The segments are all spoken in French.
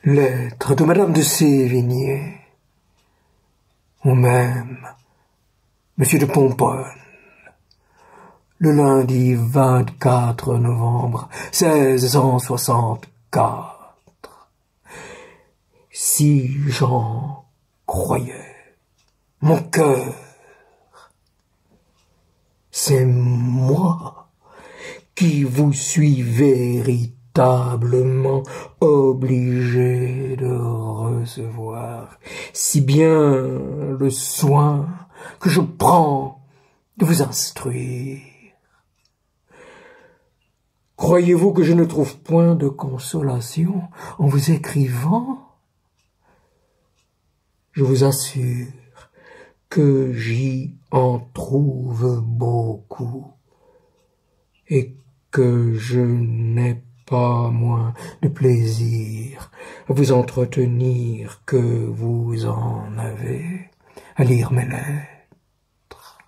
Lettre de Madame de Sévigné, ou même Monsieur de Pomponne, le lundi 24 novembre 1664. Si j'en croyais mon cœur, c'est moi qui vous suis véritablement obligé de recevoir, si bien le soin que je prends de vous instruire. Croyez-vous que je ne trouve point de consolation en vous écrivant? Je vous assure que j'y en trouve beaucoup et que je n'ai pas moins de plaisir à vous entretenir que vous en avez à lire mes lettres.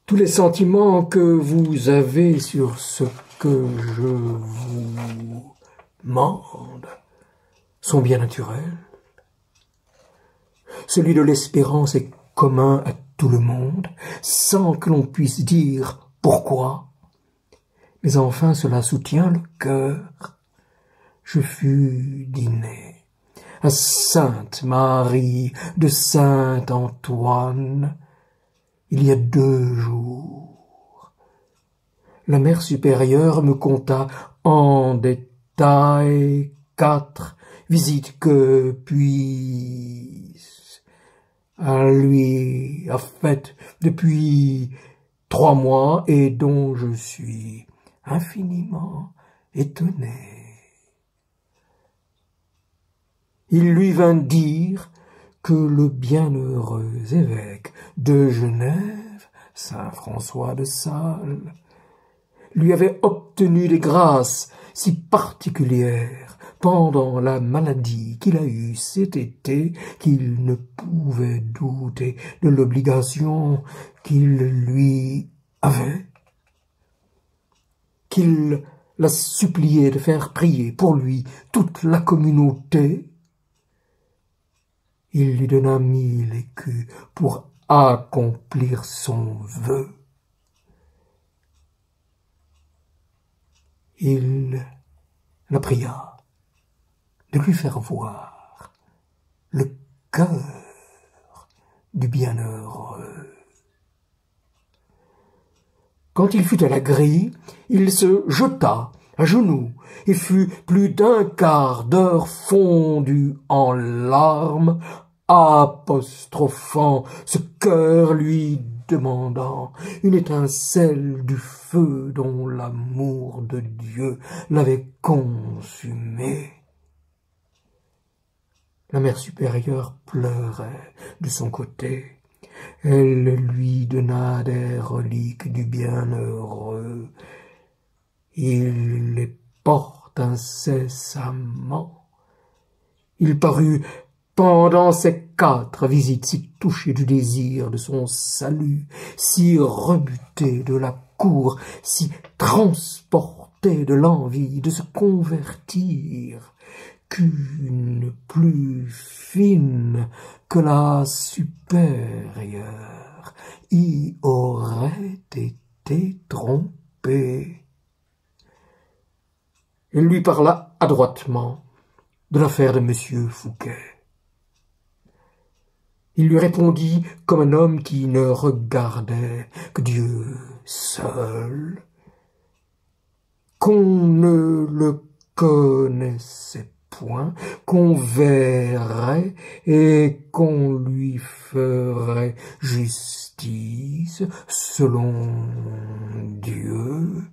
Tous les sentiments que vous avez sur ce que je vous mande sont bien naturels. Celui de l'espérance est commun à tout le monde, sans que l'on puisse dire pourquoi. Mais enfin, cela soutient le cœur. Je fus dîner à Sainte Marie de Saint-Antoine il y a 2 jours. La mère supérieure me conta en détail 4 visites que puis lui a faites depuis 3 mois et dont je suis infiniment étonné. Il lui vint dire que le bienheureux évêque de Genève, saint François de Sales, lui avait obtenu des grâces si particulières pendant la maladie qu'il a eue cet été qu'il ne pouvait douter de l'obligation qu'il lui avait, qu'il l'a supplié de faire prier pour lui toute la communauté. Il lui donna 1000 écus pour accomplir son vœu. Il la pria de lui faire voir le cœur du bienheureux. Quand il fut à la grille, il se jeta à genoux et fut plus d'1 quart d'heure fondu en larmes, apostrophant ce cœur, lui demandant une étincelle du feu dont l'amour de Dieu l'avait consumé. La mère supérieure pleurait de son côté. Elle lui donna des reliques du bienheureux. Il les porte incessamment. Il parut pendant ces 4 visites si touché du désir de son salut, si rebuté de la cour, si transporté de l'envie de se convertir, qu'une plus fine que la supérieure y aurait été trompée. Il lui parla adroitement de l'affaire de Monsieur Fouquet. Il lui répondit comme un homme qui ne regardait que Dieu seul, qu'on ne le connaissait point, qu'on verrait et qu'on lui ferait justice selon Dieu,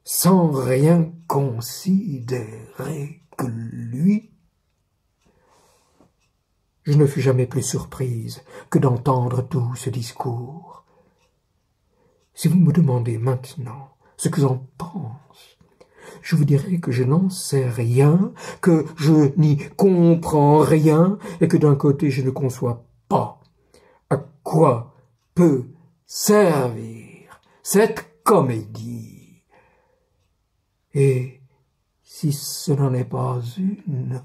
sans rien considérer que lui. Je ne fus jamais plus surprise que d'entendre tout ce discours. Si vous me demandez maintenant ce que j'en pense, je vous dirai que je n'en sais rien, que je n'y comprends rien, et que d'un côté je ne conçois pas à quoi peut servir cette comédie. Et si ce n'en est pas une.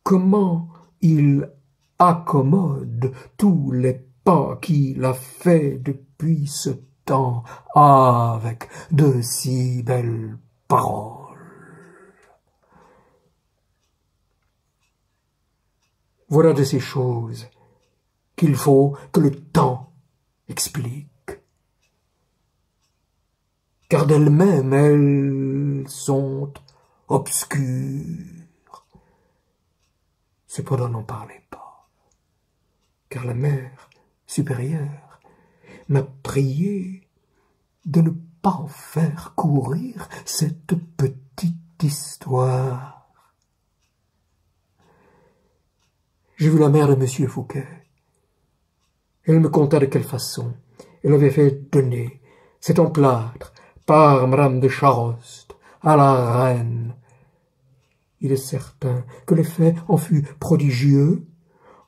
Comment il accommode tous les pas qu'il a fait depuis ce temps avec de si belles paroles. Voilà de ces choses qu'il faut que le temps explique. Car d'elles-mêmes, elles sont obscures. Cependant, n'en parlez pas, car la mère supérieure m'a prié de ne pas en faire courir cette petite histoire. J'ai vu la mère de Monsieur Fouquet. Elle me conta de quelle façon elle avait fait donner cet emplâtre par Madame de Charost à la reine. Il est certain que l'effet en fut prodigieux.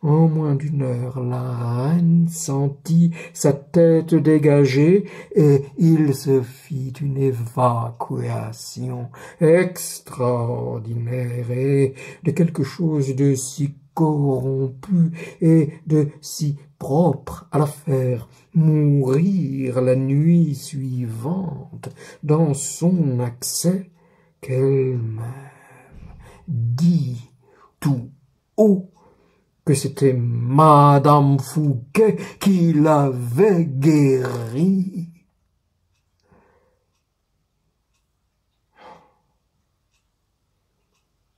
En moins d'une heure, la reine sentit sa tête dégagée et il se fit une évacuation extraordinaire et de quelque chose de si corrompu et de si propre à la faire mourir la nuit suivante dans son accès qu'elle-même dit tout haut que c'était Madame Fouquet qui l'avait guérie.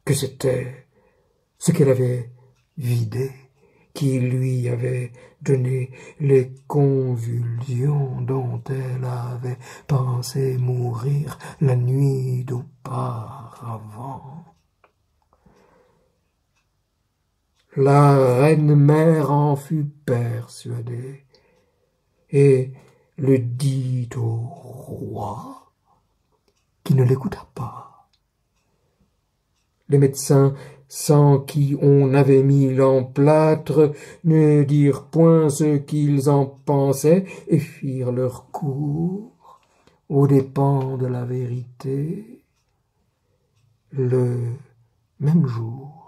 Que c'était ce qu'elle avait vidé qui lui avait donné les convulsions dont elle avait pensé mourir la nuit d'auparavant. La reine-mère en fut persuadée et le dit au roi, qui ne l'écouta pas. Les médecins, sans qui on avait mis l'emplâtre, ne dirent point ce qu'ils en pensaient et firent leur cours aux dépens de la vérité. Le même jour,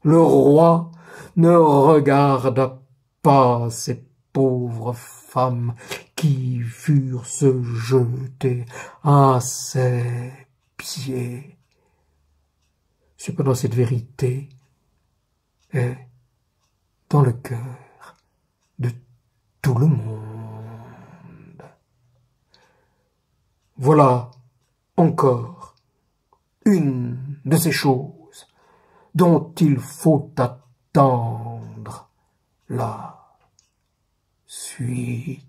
le roi ne regarda pas ces pauvres femmes qui furent se jeter à ses pieds. Cependant, cette vérité est dans le cœur de tout le monde. Voilà encore une de ces choses dont il faut attendre la suite.